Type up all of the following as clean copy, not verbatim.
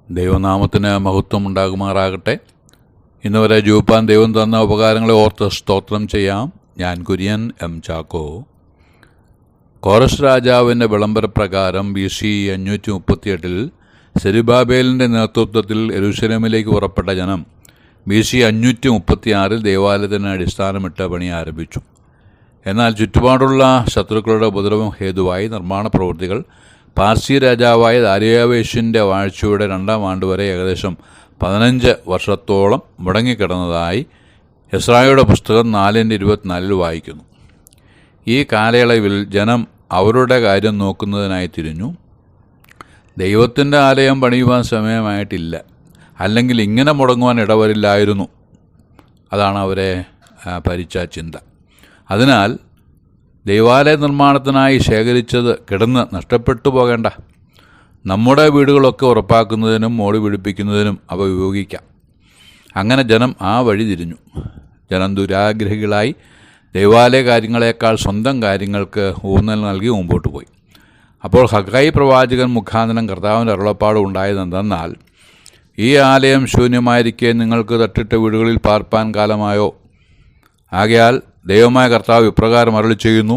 ദൈവനാമത്തിന് മഹത്വം ഉണ്ടാകുമാറാകട്ടെ. ഇന്നുവരെ ജൂപ്പാൻ ദൈവം തന്ന ഉപകാരങ്ങളെ ഓർത്ത് സ്തോത്രം ചെയ്യാം. ഞാൻ കുര്യൻ എം ചാക്കോ. കോറസ് രാജാവിൻ്റെ വിളംബരപ്രകാരം BC 538 സെരുബ്ബാബേലിൻ്റെ നേതൃത്വത്തിൽ യെരൂശലേമിലേക്ക് പുറപ്പെട്ട ജനം BC 536 ദേവാലയത്തിന് അടിസ്ഥാനമിട്ട് പണി ആരംഭിച്ചു. എന്നാൽ ചുറ്റുപാടുള്ള ശത്രുക്കളുടെ ഉപദ്രവം ഹേതുവായി നിർമ്മാണ പ്രവൃത്തികൾ പാർസി രാജാവായ ദാരിയാവേശിൻ്റെ വാഴ്ചയുടെ 2-ാം ആണ്ട് വരെ ഏകദേശം 15 വർഷത്തോളം മുടങ്ങിക്കിടന്നതായി എസ്രായുടെ പുസ്തകം 4:24 വായിക്കുന്നു. ഈ കാലയളവിൽ ജനം അവരുടെ കാര്യം നോക്കുന്നതിനായി തിരിഞ്ഞു. ദൈവത്തിൻ്റെ ആലയം പണിയുവാൻ സമയമായിട്ടില്ല, അല്ലെങ്കിൽ ഇങ്ങനെ മുടങ്ങുവാൻ ഇടവരില്ലായിരുന്നു. അതാണ് അവരെ ഭരിച്ച ചിന്ത. അതിനാൽ ദൈവാലയ നിർമ്മാണത്തിനായി ശേഖരിച്ചത് കിടന്ന് നഷ്ടപ്പെട്ടു പോകേണ്ട. നമ്മുടെ വീടുകളൊക്കെ ഉറപ്പാക്കുന്നതിനും മോടി പിടിപ്പിക്കുന്നതിനും അവ ഉപയോഗിക്കാം. അങ്ങനെ ജനം ആ വഴി തിരിഞ്ഞു. ജനം ദുരാഗ്രഹികളായി ദൈവാലയ കാര്യങ്ങളെക്കാൾ സ്വന്തം കാര്യങ്ങൾക്ക് ഊന്നൽ നൽകി മുമ്പോട്ട് പോയി. അപ്പോൾ ഹഗ്ഗായി പ്രവാചകൻ മുഖാന്തരം കർത്താവിൻ്റെ അരുളപ്പാട് ഉണ്ടായതെന്തെന്നാൽ, ഈ ആലയം ശൂന്യമായിരിക്കെ നിങ്ങൾക്ക് തട്ടിട്ട വീടുകളിൽ പാർപ്പാൻ കാലമായോ? ആകയാൽ ദൈവമായ കർത്താവ് ഇപ്രകാരം അരുളി ചെയ്യുന്നു,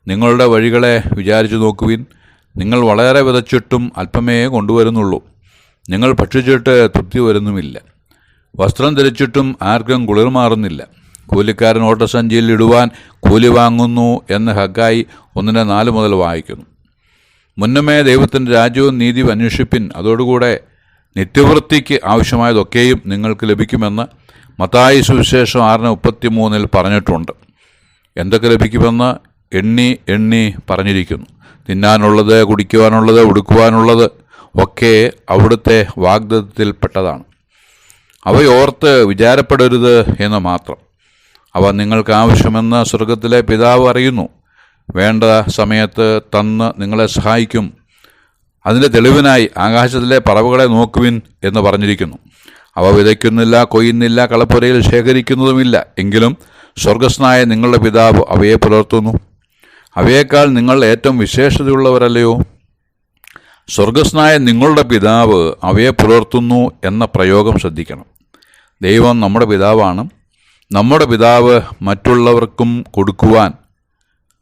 നിങ്ങളുടെ വഴികളെ വിചാരിച്ചു നോക്കുവിൻ. നിങ്ങൾ വളരെ വിതച്ചിട്ടും അല്പമേ കൊണ്ടുവരുന്നുള്ളൂ. നിങ്ങൾ ഭക്ഷിച്ചിട്ട് തൃപ്തി വരുന്നുമില്ല. വസ്ത്രം ധരിച്ചിട്ടും ആർക്കും കുളിർമാറുന്നില്ല. കൂലിക്കാരൻ ഓട്ടസഞ്ചിയിൽ ഇടുവാൻ കൂലി വാങ്ങുന്നു എന്ന് ഹഗ്ഗായി 1:4 മുതൽ വായിക്കുന്നു. മുന്നമേ ദൈവത്തിൻ്റെ രാജ്യവും നീതിയും അന്വേഷിപ്പിൻ, അതോടുകൂടെ നിത്യവൃത്തിക്ക് ആവശ്യമായതൊക്കെയും നിങ്ങൾക്ക് ലഭിക്കുമെന്ന് മത്തായി സുവിശേഷം 6:33 പറഞ്ഞിട്ടുണ്ട്. എന്തൊക്കെ ലഭിക്കുമെന്ന് എണ്ണി പറഞ്ഞിരിക്കുന്നു. തിന്നാനുള്ളത്, കുടിക്കുവാനുള്ളത്, ഉടുക്കുവാനുള്ളത് ഒക്കെ അവിടുത്തെ വാഗ്ദത്തത്തിൽപ്പെട്ടതാണ്. അവയോർത്ത് വിചാരപ്പെടരുത് എന്ന് മാത്രം. അവ നിങ്ങൾക്ക് ആവശ്യമെന്ന് സ്വർഗത്തിലെ പിതാവ് അറിയുന്നു. വേണ്ട സമയത്ത് തന്ന് നിങ്ങളെ സഹായിക്കും. അതിൻ്റെ തെളിവിനായി ആകാശത്തിലെ പറവുകളെ നോക്കുവിൻ എന്ന് പറഞ്ഞിരിക്കുന്നു. അവ വിതയ്ക്കുന്നില്ല, കൊയ്യുന്നില്ല, കളപ്പുരയിൽ ശേഖരിക്കുന്നതുമില്ല. എങ്കിലും സ്വർഗസ്നായ നിങ്ങളുടെ പിതാവ് അവയെ പുലർത്തുന്നു. അവയേക്കാൾ നിങ്ങൾ ഏറ്റവും വിശേഷതയുള്ളവരല്ലയോ? സ്വർഗസ്നായ നിങ്ങളുടെ പിതാവ് അവയെ പുലർത്തുന്നു എന്ന പ്രയോഗം ശ്രദ്ധിക്കണം. ദൈവം നമ്മുടെ പിതാവാണ്. നമ്മുടെ പിതാവ് മറ്റുള്ളവർക്കും കൊടുക്കുവാൻ,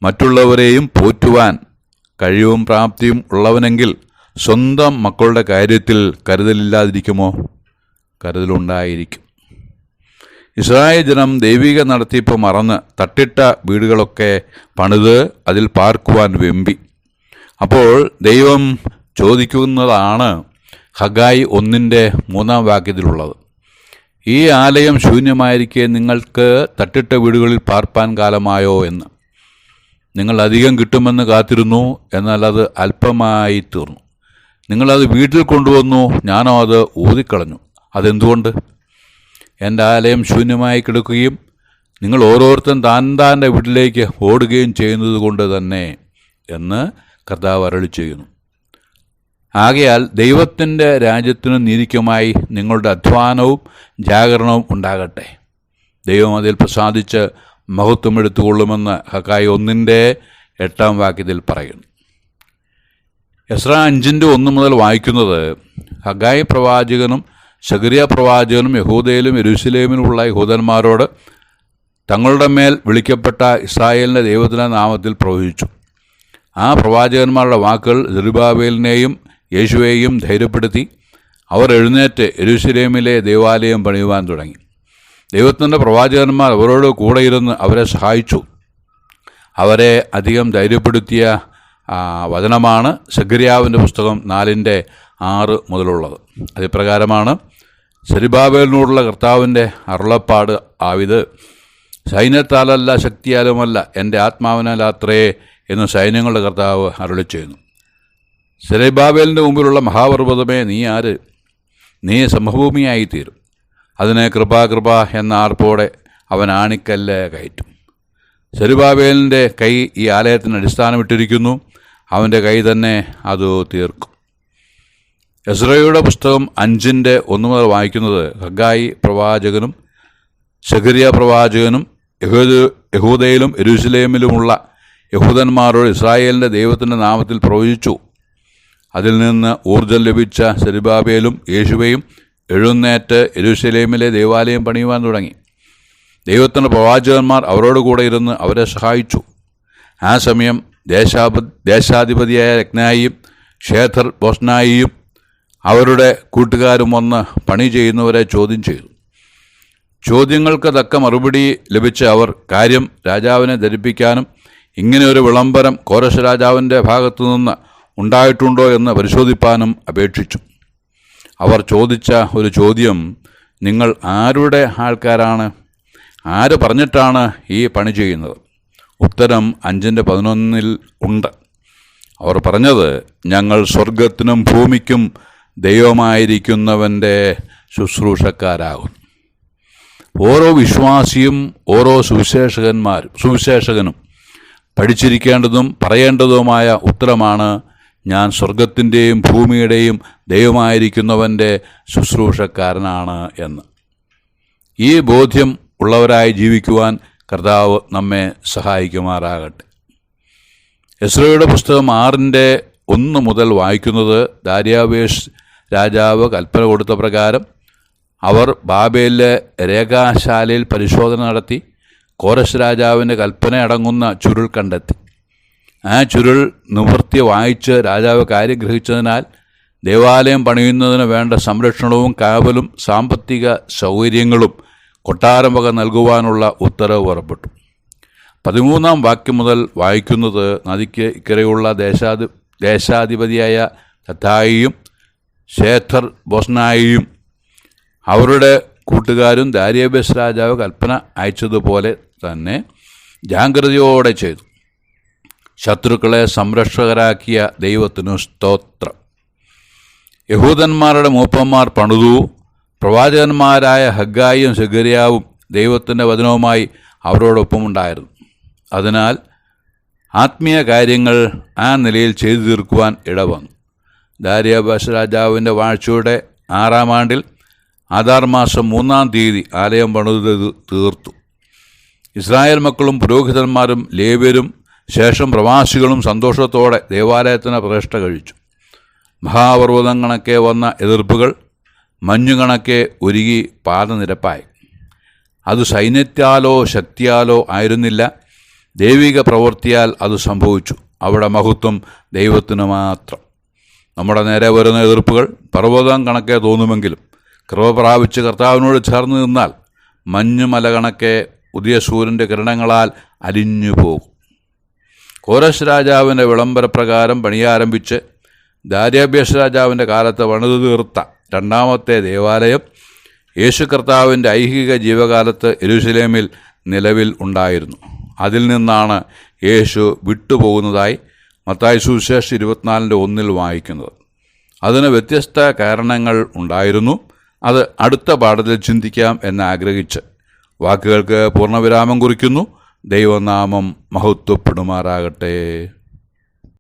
മറ്റുള്ളവരെയും പോറ്റുവാൻ കഴിവും പ്രാപ്തിയും ഉള്ളവനെങ്കിൽ സ്വന്തം മക്കളുടെ കാര്യത്തിൽ കരുതലില്ലാതിരിക്കുമോ? കരുതലുണ്ടായിരിക്കും. ഇസ്രായേൽ ജനം ദൈവിക നടത്തിപ്പ് മറന്ന് തട്ടിട്ട വീടുകളൊക്കെ പണിത് അതിൽ പാർക്കുവാൻ വെമ്പി. അപ്പോൾ ദൈവം ചോദിക്കുന്നതാണ് ഹഗ്ഗായി 1:3 വാക്യത്തിലുള്ളത്. ഈ ആലയം ശൂന്യമായിരിക്കെ നിങ്ങൾക്ക് തട്ടിട്ട വീടുകളിൽ പാർപ്പാൻ കാലമായോ എന്ന്. നിങ്ങൾ അധികം കിട്ടുമെന്ന് കാത്തിരുന്നു, എന്നാൽ അത് അല്പമായി തീർന്നു. നിങ്ങളത് വീട്ടിൽ കൊണ്ടുവന്നു, ഞാനോ അത് ഊതിക്കളഞ്ഞു. അതെന്തുകൊണ്ട്? എൻ്റെ ആലയം ശൂന്യമായി കിടക്കുകയും നിങ്ങൾ ഓരോരുത്തരും താൻ്റെ വീട്ടിലേക്ക് ഓടുകയും ചെയ്യുന്നത് കൊണ്ട് തന്നെ എന്ന് കർത്താവ് അരുളി ചെയ്യുന്നു. ആകയാൽ ദൈവത്തിൻ്റെ രാജ്യത്തിനും നീതിക്കുമായി നിങ്ങളുടെ അധ്വാനവും ജാഗരണവും ഉണ്ടാകട്ടെ. ദൈവം അതിൽ പ്രസാദിച്ച് മഹത്വം എടുത്തുകൊള്ളുമെന്ന് ഹഗ്ഗായി 1:8 വാക്യത്തിൽ പറയുന്നു. എസ്രാ 5:1 മുതൽ വായിക്കുന്നത്, ഹഗ്ഗായി പ്രവാചകനും സഖറിയ പ്രവാചകനും യഹൂദയിലും യെരൂശലേമിലുമുള്ള യഹൂദന്മാരോട് തങ്ങളുടെ മേൽ വിളിക്കപ്പെട്ട ഇസ്രായേലിൻ്റെ ദൈവത്തിൻ്റെ നാമത്തിൽ പ്രവചിച്ചു. ആ പ്രവാചകന്മാരുടെ വാക്കുകൾ സെരുബ്ബാബേലിനെയും യേശുവെയും ധൈര്യപ്പെടുത്തി. അവർ എഴുന്നേറ്റ് യെരൂശലേമിലെ ദേവാലയം പണിയുവാൻ തുടങ്ങി. ദൈവത്തിൻ്റെ പ്രവാചകന്മാർ അവരോട് കൂടെ ഇരുന്ന് അവരെ സഹായിച്ചു. അവരെ അധികം ധൈര്യപ്പെടുത്തിയ വചനമാണ് സഖറിയാവിൻ്റെ പുസ്തകം 4:6 മുതലുള്ളത്. അതിപ്രകാരമാണ്, സെരുബ്ബാബേലിനോടുള്ള കർത്താവിൻ്റെ അരുളപ്പാട് ആവിത്, സൈന്യത്താലല്ല ശക്തിയാലുമല്ല എൻ്റെ ആത്മാവിനാലത്രേ എന്ന് സൈന്യങ്ങളുടെ കർത്താവ് അരുളി ചെയ്യുന്നു. സെരുബ്ബാബേലിൻ്റെ മുമ്പിലുള്ള മഹാപർവ്വതമേ, നീ ആര്? നീ സമഭൂമിയായിത്തീരും. അതിനെ കൃപ എന്ന ആർപ്പോടെ അവൻ ആണിക്കല്ല് കയറ്റും. സെരുബ്ബാബേലിൻ്റെ കൈ ഈ ആലയത്തിന് അടിസ്ഥാനമിട്ടിരിക്കുന്നു. അവൻ്റെ കൈ തന്നെ അത് തീർക്കും. എസ്രയുടെ പുസ്തകം 5:1 മുതൽ വായിക്കുന്നത്, ഹഗ്ഗായി പ്രവാചകനും സഖറിയ പ്രവാചകനും യഹൂദയിലും യെരൂശലേമിലുമുള്ള യഹൂദന്മാരോട് ഇസ്രായേലിൻ്റെ ദൈവത്തിൻ്റെ നാമത്തിൽ പ്രവചിച്ചു. അതിൽ നിന്ന് ഊർജ്ജം ലഭിച്ച സെരുബ്ബാബേലും യേശുവയും എഴുന്നേറ്റ് യെരൂശലേമിലെ ദേവാലയം പണിയുവാൻ തുടങ്ങി. ദൈവത്തിൻ്റെ പ്രവാചകന്മാർ അവരോടുകൂടെ ഇരുന്ന് അവരെ സഹായിച്ചു. ആ സമയം ദേശാധിപതിയായ രത്നായിയും ഷേഥർ ബോസ്നായിയും അവരുടെ കൂട്ടുകാരും വന്ന് പണി ചെയ്യുന്നവരെ ചോദ്യം ചെയ്തു. ചോദ്യങ്ങൾക്ക് തക്ക മറുപടി ലഭിച്ച അവർ കാര്യം രാജാവിനെ ധരിപ്പിക്കാനും ഇങ്ങനെ ഒരു വിളംബരം കോരശ് രാജാവിൻ്റെ ഭാഗത്തു നിന്ന് ഉണ്ടായിട്ടുണ്ടോ എന്ന് പരിശോധിപ്പാനും അപേക്ഷിച്ചു. അവർ ചോദിച്ച ഒരു ചോദ്യം, നിങ്ങൾ ആരുടെ ആൾക്കാരാണ്? ആര് പറഞ്ഞിട്ടാണ് ഈ പണി ചെയ്യുന്നത്? ഉത്തരം 5:11 ഉണ്ട്. അവർ പറഞ്ഞത്, ഞങ്ങൾ സ്വർഗത്തിനും ഭൂമിക്കും ദൈവമായിരിക്കുന്നവൻ്റെ ശുശ്രൂഷക്കാരാകും. ഓരോ വിശ്വാസിയും ഓരോ സുവിശേഷകനും പഠിച്ചിരിക്കേണ്ടതും പറയേണ്ടതുമായ ഉത്തരമാണ്, ഞാൻ സ്വർഗത്തിൻ്റെയും ഭൂമിയുടെയും ദൈവമായിരിക്കുന്നവൻ്റെ ശുശ്രൂഷക്കാരനാണ് എന്ന്. ഈ ബോധ്യം ഉള്ളവരായി ജീവിക്കുവാൻ കർത്താവ് നമ്മെ സഹായിക്കുമാറാകട്ടെ. എസ്രയുടെ പുസ്തകം 6:1 മുതൽ വായിക്കുന്നത്, ദാര്യാവേഷ് രാജാവ് കൽപ്പന കൊടുത്ത പ്രകാരം അവർ ബാബേലിലെ രേഖാശാലയിൽ പരിശോധന നടത്തി കോരശ് രാജാവിൻ്റെ കൽപ്പന അടങ്ങുന്ന ചുരുൾ കണ്ടെത്തി. ആ ചുരുൾ നിവൃത്തി വായിച്ച് രാജാവ് കാര്യം ഗ്രഹിച്ചതിനാൽ ദേവാലയം പണിയുന്നതിന് വേണ്ട സംരക്ഷണവും കാവലും സാമ്പത്തിക സൗകര്യങ്ങളും കൊട്ടാരം വക നൽകുവാനുള്ള ഉത്തരവ് പുറപ്പെട്ടു. 13-ാം വാക്യം മുതൽ വായിക്കുന്നത്, നദിക്ക് ഇക്കരെയുള്ള ദേശാധിപതിയായ തത്തായിയും ഷേഥർ ബോസ്നായിയും അവരുടെ കൂട്ടുകാരും ദാര്യാവേശ് രാജാവ് കൽപ്പന അയച്ചതുപോലെ തന്നെ ജാഗ്രതയോടെ ചെയ്തു. ശത്രുക്കളെ സംരക്ഷകരാക്കിയ ദൈവത്തിനു സ്തോത്രം. യഹൂദന്മാരുടെ മൂപ്പന്മാർ പണിതു. പ്രവാചകന്മാരായ ഹഗ്ഗായിയും സെഖര്യാവും ദൈവത്തിൻ്റെ വചനവുമായി അവരോടൊപ്പമുണ്ടായിരുന്നു. അതിനാൽ ആത്മീയ കാര്യങ്ങൾ ആ നിലയിൽ ചെയ്തു തീർക്കുവാൻ ഇടവന്നു. ദാര്യാവേശ് രാജാവിൻ്റെ വാഴ്ചയുടെ 6-ാം ആണ്ടിൽ ആദാർ മാസം 3-ാം തീയതി ആലയം പണിത് തീർത്തു. ഇസ്രായേൽ മക്കളും പുരോഹിതന്മാരും ലേവ്യരും ശേഷം പ്രവാസികളും സന്തോഷത്തോടെ ദേവാലയത്തിന് പ്രതിഷ്ഠ കഴിച്ചു. മഹാപർവ്വതം കണക്കെ വന്ന എതിർപ്പുകൾ മഞ്ഞുകണക്കെ ഒരുങ്ങി പാദനിരപ്പായി. അത് സൈന്യത്താലോ ശക്തിയാലോ ആയിരുന്നില്ല, ദൈവിക പ്രവൃത്തിയാൽ അത് സംഭവിച്ചു. അവിടെ മഹത്വം ദൈവത്തിന് മാത്രം. നമ്മുടെ നേരെ വരുന്ന എതിർപ്പുകൾ പർവ്വതം കണക്കെ തോന്നുമെങ്കിലും കൃപ പ്രാപിച്ച് കർത്താവിനോട് ചേർന്ന് നിന്നാൽ മഞ്ഞുമല കണക്കെ ഉദയസൂര്യൻ്റെ കിരണങ്ങളാൽ അലിഞ്ഞു പോകും. കോരശ് രാജാവിൻ്റെ വിളംബരപ്രകാരം പണിയാരംഭിച്ച് ദാര്യാവേശ് രാജാവിൻ്റെ കാലത്ത് പണിതു തീർത്ത 2-ാമത്തെ ദേവാലയം യേശു കർത്താവിൻ്റെ ഐഹിക ജീവകാലത്ത് യെരൂശലേമിൽ നിലവിൽ ഉണ്ടായിരുന്നു. അതിൽ നിന്നാണ് യേശു വിട്ടുപോകുന്നതായി മത്തായി സുവിശേഷം 24:1 വായിക്കുന്നത്. അതിന് വ്യത്യസ്ത കാരണങ്ങൾ ഉണ്ടായിരുന്നു. അത് അടുത്ത പാഠത്തിൽ ചിന്തിക്കാം എന്നാഗ്രഹിച്ച് വാക്കുകൾക്ക് പൂർണ്ണവിരാമം കുറിക്കുന്നു. ദൈവനാമം മഹത്വപ്പെടുമാറാകട്ടെ.